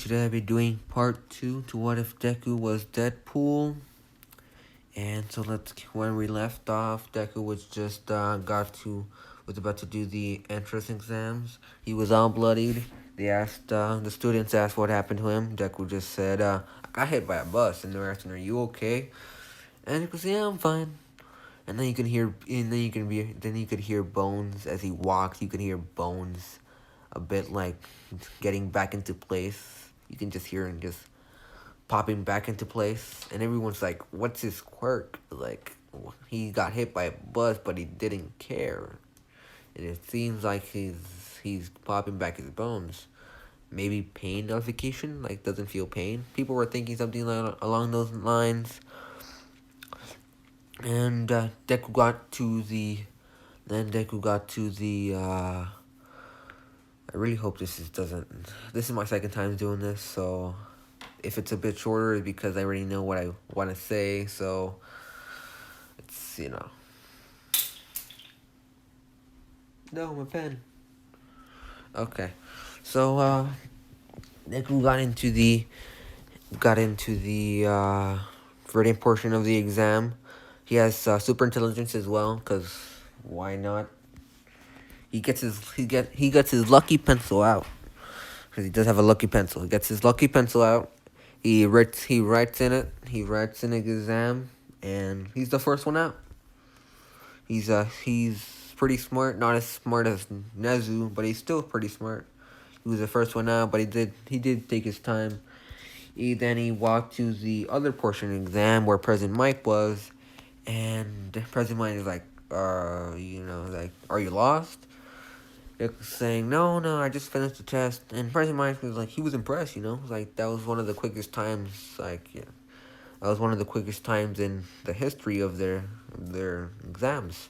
today I'll be doing part 2 to what if Deku was Deadpool. And so when we left off, Deku was just was about to do the entrance exams. He was all bloodied. The students asked what happened to him. Deku just said, I got hit by a bus, and they're asking, are you okay? And he goes, yeah, I'm fine. And then you could hear Bones as he walks. You could hear Bones a bit like getting back into place. You can just hear him just popping back into place, and everyone's like, "What's his quirk?" Like, he got hit by a bus, but he didn't care. And it seems like he's popping back his bones. Maybe pain notification, like doesn't feel pain. People were thinking something along those lines. And Deku got to the. Then Deku got to the. I really hope this doesn't. This is my second time doing this, so if it's a bit shorter, it's because I already know what I want to say. So it's No, my pen. Okay, so Deku got into the written portion of the exam. He has super intelligence as well, cause why not? He gets his lucky pencil out, because he does have a lucky pencil. He gets his lucky pencil out. He writes in it. He writes in an exam, and he's the first one out. He's pretty smart, not as smart as Nezu, but he's still pretty smart. He was the first one out, but he did take his time. Then he walked to the other portion of the exam where President Mike was, and President Mike is like, like, are you lost? Saying, no, I just finished the test. And President Mike was like, he was impressed, like, that was one of the quickest times, that was one of the quickest times in the history of their exams.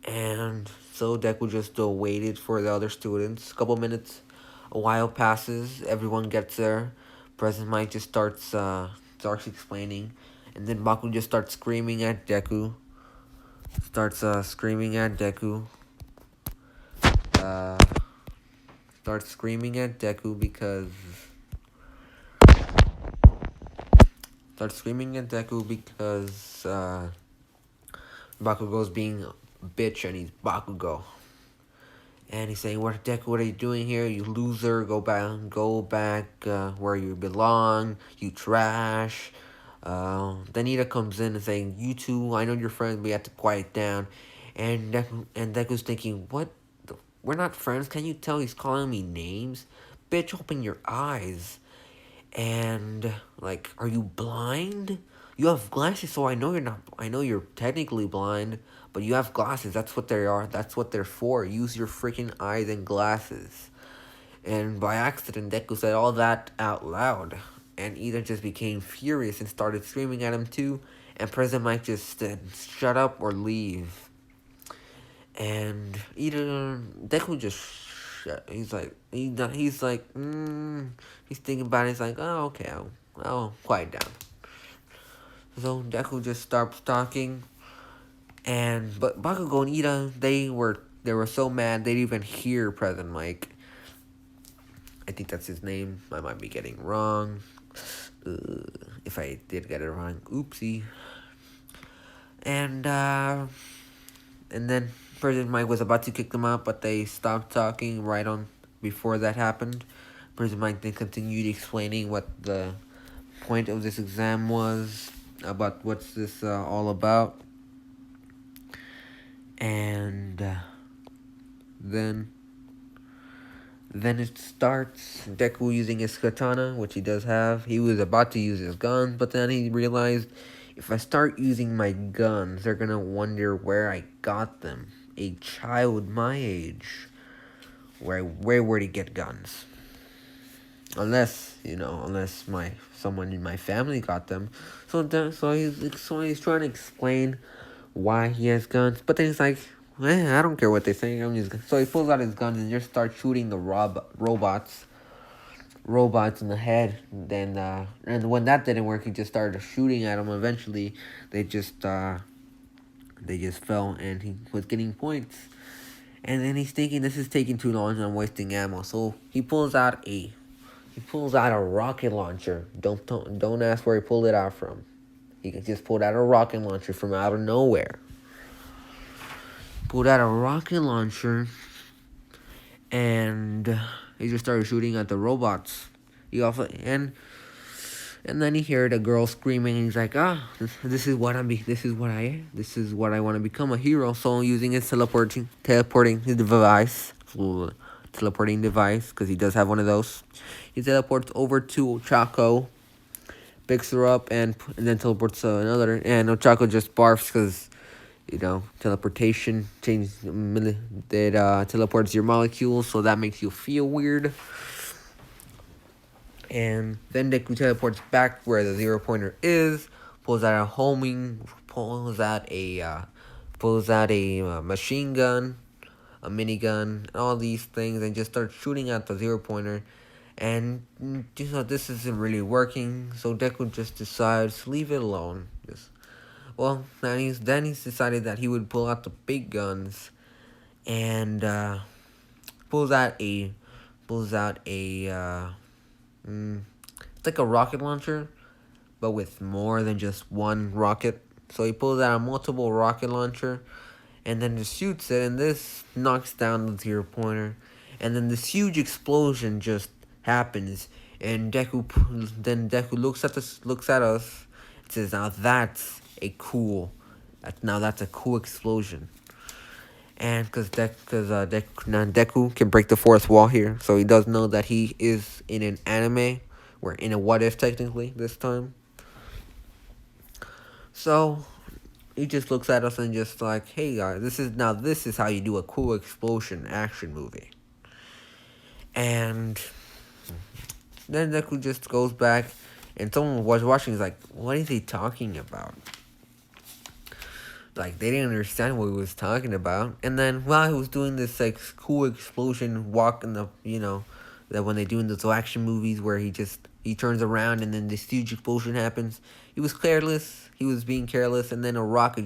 And so Deku just waited for the other students. A couple minutes, a while passes, everyone gets there. President Mike just starts explaining, and then Baku just starts screaming at Deku. Starts screaming at Deku because Bakugo's being a bitch, and he's Bakugo. And he's saying, Deku, what are you doing here? You loser, go back where you belong, you trash. Then Ida comes in and saying, you two, I know you're friends, but you have to quiet down. And Deku's thinking, what? We're not friends. Can you tell he's calling me names? Bitch, open your eyes. And, like, are you blind? You have glasses, so I know you're not. I know you're technically blind, but you have glasses. That's what they are. That's what they're for. Use your freaking eyes and glasses. And by accident, Deku said all that out loud. And Ida just became furious and started screaming at him too. And President Mike just said, shut up or leave. And Deku just he's thinking about it. He's like, oh, okay, I'll quiet down. So Deku just stops talking, but Bakugo and Ida, they were so mad they didn't even hear President Mike. I think that's his name. I might be getting wrong. If I did get it wrong, oopsie. And then President Mike was about to kick them out, but they stopped talking right on before that happened. President Mike then continued explaining what the point of this exam was, about what's this all about. And then it starts. Deku using his katana, which he does have. He was about to use his gun, but then he realized, if I start using my guns, they're gonna wonder where I got them. A child my age, where would he get guns? Unless someone in my family got them. So he's trying to explain why he has guns, but then he's like, I don't care what they say. So he pulls out his guns and just starts shooting the robots in the head. Then and when that didn't work, he just started shooting at them. Eventually, they just fell, and he was getting points. And then he's thinking, this is taking too long and I'm wasting ammo. So he pulls out a he pulls out a rocket launcher. Don't ask where he pulled it out from. He just pulled out a rocket launcher from out of nowhere. Pulled out a rocket launcher, and he just started shooting at the robots. He also and then he heard a girl screaming, and he's like, this is what I want to become, a hero. So using his teleporting device, because he does have one of those, he teleports over to Choco, picks her up, and then teleports to another. And Choco just barfs because, teleportation teleports your molecules, so that makes you feel weird. And then Deku teleports back where the 0-pointer is, pulls out a machine gun, a minigun, all these things, and just starts shooting at the 0-pointer. And this isn't really working, so Deku just decides to leave it alone. Then he's decided that he would pull out the big guns, and pulls out a it's like a rocket launcher, but with more than just one rocket. So he pulls out a multiple rocket launcher, and then just shoots it, and this knocks down the 0-pointer, and then this huge explosion just happens, and Deku looks at us, and says, that's a cool explosion. And because Deku can break the fourth wall here, so he does know that he is in an anime, or in a what if technically this time. So he just looks at us and just like, hey guys, this is how you do a cool explosion action movie. And then Deku just goes back, and someone was watching is like, what is he talking about? Like, they didn't understand what he was talking about. And then while he was doing this like cool explosion walk in the, that when they do in those action movies where he turns around and then this huge explosion happens, he was careless. He was being careless, and then a robot,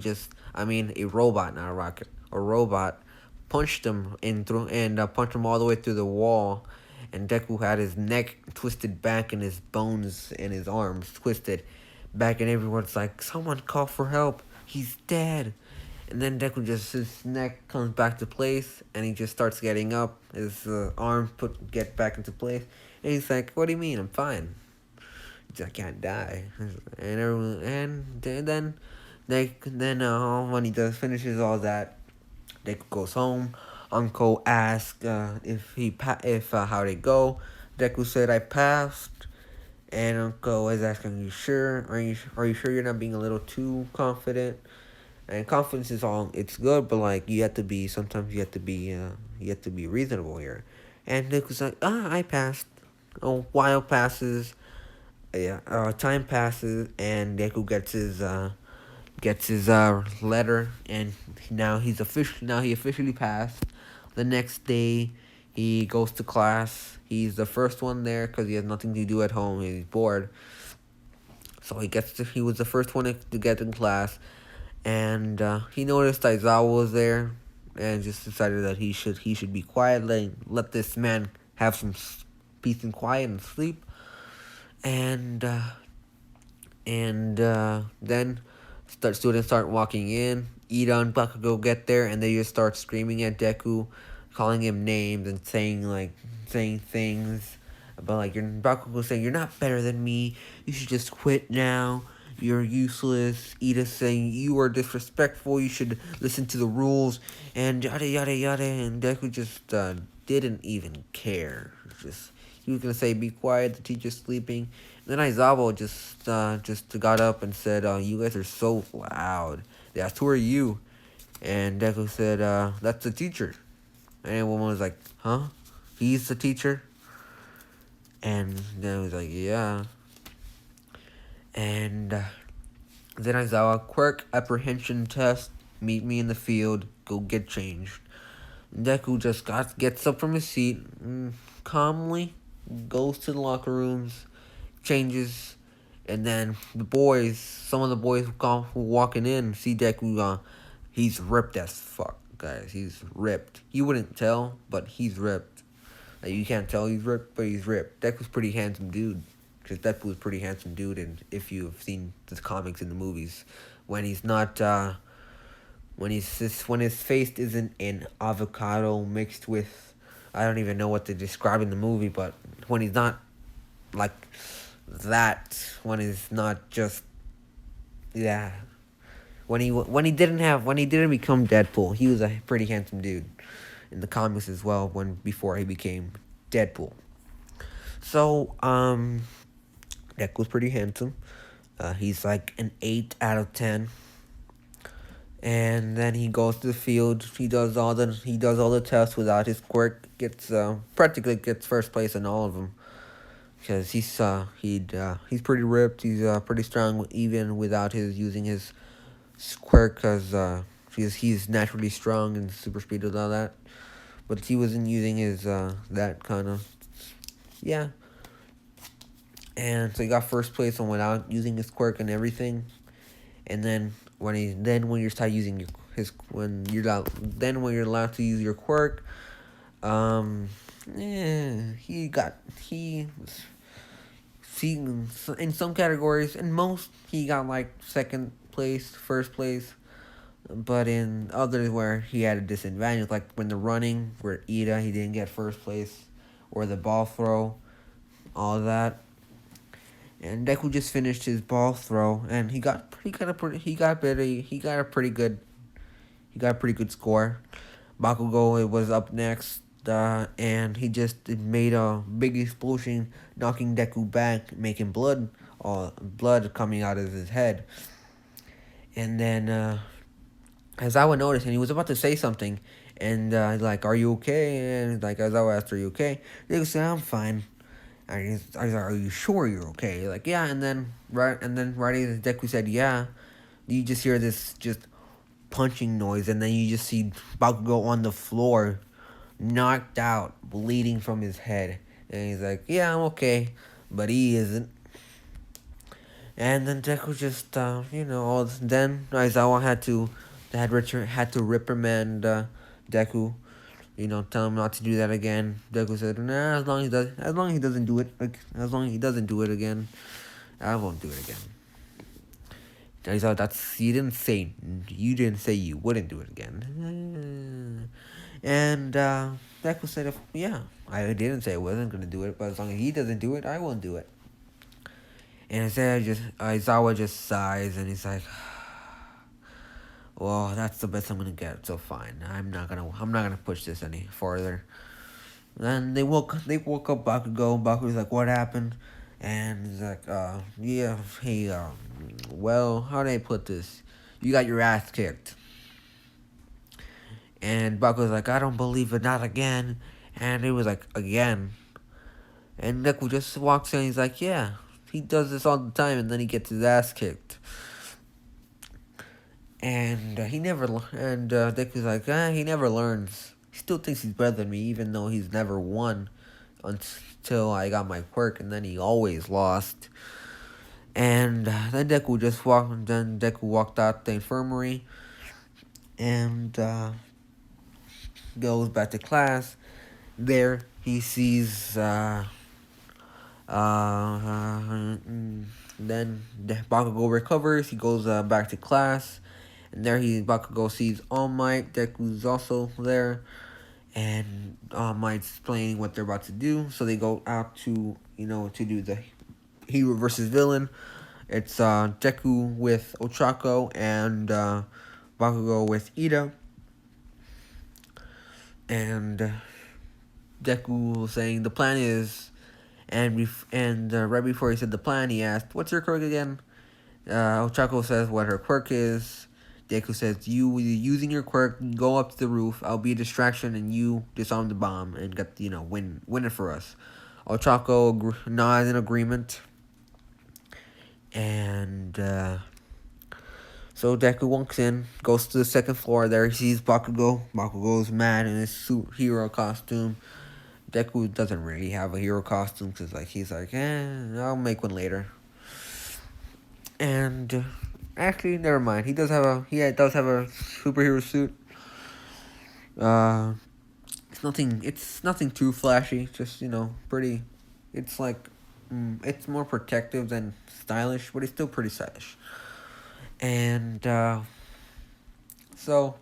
not a rocket, a robot punched him punched him all the way through the wall. And Deku had his neck twisted back and his bones and his arms twisted back, and everyone's like, someone call for help. He's dead. And then Deku his neck comes back to place, and he just starts getting up. His arms get back into place, and he's like, "What do you mean? I'm fine. I can't die." And everyone, and then when he finishes all that, Deku goes home. Uncle asks how'd it go. Deku said, "I passed." And Uncle is asking, "Are you sure? Are you sure you're not being a little too confident?" And confidence is it's good, but like sometimes you have to be reasonable here. And Deku's like, I passed. A while passes, time passes, and Deku gets his letter, and he officially passed. The next day, he goes to class. He's the first one there because he has nothing to do at home. He's bored. So he was the first one to get in class. And he noticed Aizawa was there, and just decided that he should be quiet, let this man have some peace and quiet and sleep. And then students start walking in. Ida and Bakugo get there, and they just start screaming at Deku, calling him names and saying things about Bakugo saying, "You're not better than me. You should just quit now. You're useless." Ida saying, "You are disrespectful. You should listen to the rules," and yada yada yada. And Deku just didn't even care. He was gonna say, "Be quiet. The teacher's sleeping." And then Aizawa just got up and said, "You guys are so loud." They asked, "Who are you?" And Deku said, "That's the teacher." And the woman was like, "Huh? He's the teacher?" And then he was like, "Yeah." And then Aizawa, "Quirk, apprehension test. Meet me in the field. Go get changed." Deku just gets up from his seat, calmly goes to the locker rooms, changes, and then some of the boys who walking in, see Deku. He's ripped as fuck, guys. He's ripped. You wouldn't tell, but he's ripped. Like, you can't tell he's ripped, but he's ripped. Deku's pretty handsome dude. Because Deadpool's pretty handsome dude, and if you've seen the comics and the movies, when he's not, when his face isn't an avocado mixed with, I don't even know what to describe in the movie, but when he's not like that, when he's not just, yeah, when he didn't become Deadpool, he was a pretty handsome dude in the comics as well. When before he became Deadpool, so Deadpool's pretty handsome. He's like an 8 out of 10. And then he goes to the field. He does all the tests without his quirk. Gets practically gets first place in all of them because he's pretty ripped. He's pretty strong even without his using his quirk because he's naturally strong and super speed and all that. But he wasn't using his that kind of, yeah. And so he got first place and without using his quirk and everything. And then when you start using when you're allowed to use your quirk, he was seen in some categories. In most, he got like second place, first place. But in others where he had a disadvantage, like when the running, where Ida, he didn't get first place, or the ball throw, all that. And Deku just finished his ball throw, and he got a pretty good score. Bakugo was up next, and he just made a big explosion, knocking Deku back, making blood coming out of his head. And then Aizawa noticed, and he was about to say something, and like, "Are you okay?" And like Aizawa asked, "Are you okay?" Deku said, "I'm fine." I was like, "Are you sure you're okay?" Like, "Yeah." And then right as Deku said, "Yeah," you just hear this just punching noise, and then you just see Bakugo on the floor, knocked out, bleeding from his head, and he's like, "Yeah, I'm okay," but he isn't. And then Deku just, then Aizawa had to reprimand Deku, tell him not to do that again. Deku said, "Nah, as long as he doesn't do it, like, as long as he doesn't do it again, I won't do it again." I thought you didn't say you wouldn't do it again. And Deku said, "Yeah, I didn't say I wasn't gonna do it, but as long as he doesn't do it, I won't do it." And instead, Aizawa just sighs, and he's like, "Well, that's the best I'm gonna get. So fine, I'm not gonna push this any further." Then they woke up Bakugo. Bakugo's like, "What happened?" And he's like, yeah, hey, well, how do I put this? You got your ass kicked." And Bakugo's like, "I don't believe it, not again." And it was like, "Again." And Deku just walks in, he's like, "Yeah, he does this all the time," and then he gets his ass kicked. And Deku's like, he never learns. He still thinks he's better than me, even though he's never won until I got my quirk, and then he always lost. And then Deku walked out the infirmary, and goes back to class. There he sees then Bakugo recovers. He goes back to class, and there Bakugo sees All Might. Deku's also there, and All Might's explaining what they're about to do. So they go out to do the hero versus villain. It's Deku with Ochako and Bakugo with Ida. And Deku was saying the plan is, and right before he said the plan, he asked, "What's your quirk again?" Ochako says what her quirk is. Deku says, "You using your quirk, go up to the roof. I'll be a distraction, and you disarm the bomb and get win it for us." Ochako nods in agreement, and so Deku walks in, goes to the second floor. There he sees Bakugo. Bakugo's mad in his hero costume. Deku doesn't really have a hero costume because he's like, I'll make one later. And actually, never mind. He does have a superhero suit. It's nothing too flashy. Just pretty. It's like, it's more protective than stylish, but it's still pretty stylish. And so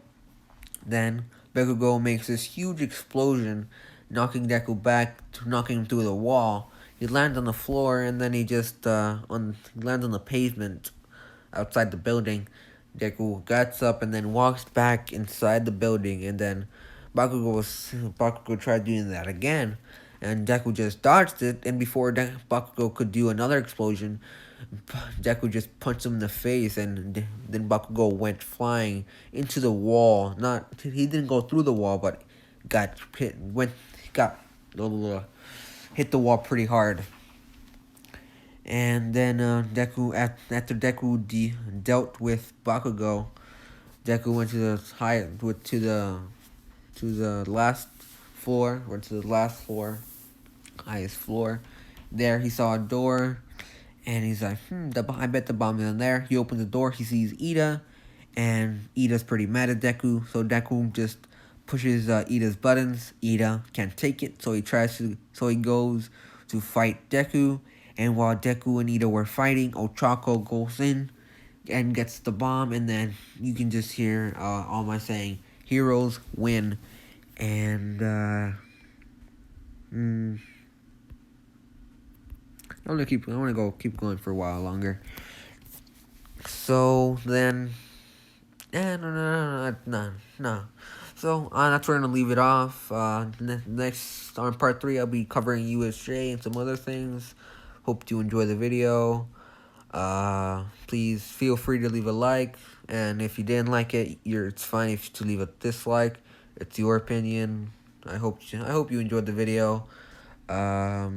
then Bakugo makes this huge explosion, knocking Deku back, knocking him through the wall. He lands on the floor, and then he just lands on the pavement outside the building. Deku gets up and then walks back inside the building, and then Bakugo tried doing that again, and Deku just dodged it. And before Bakugo could do another explosion, Deku just punched him in the face, and then Bakugo went flying into the wall. He didn't go through the wall, but got hit the wall pretty hard. And then after Deku dealt with Bakugo, Deku went to the last floor, highest floor. There he saw a door, and he's like, I bet the bomb is in there. He opens the door, he sees Ida, and Ida's pretty mad at Deku, so Deku just pushes Ida's buttons. Ida can't take it, so he goes to fight Deku. And while Deku and Ida were fighting, Ochako goes in and gets the bomb, and then you can just hear all my saying, heroes win. And I'm gonna keep going for a while longer. So then, no. So that's where I'm gonna leave it off. Next on part 3, I'll be covering USJ and some other things. Hope you enjoy the video. Please feel free to leave a like, and if you didn't like it, it's fine to leave a dislike. It's your opinion. I hope you enjoyed the video. Yeah.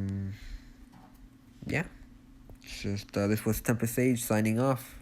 It's just this was Tempest Sage signing off.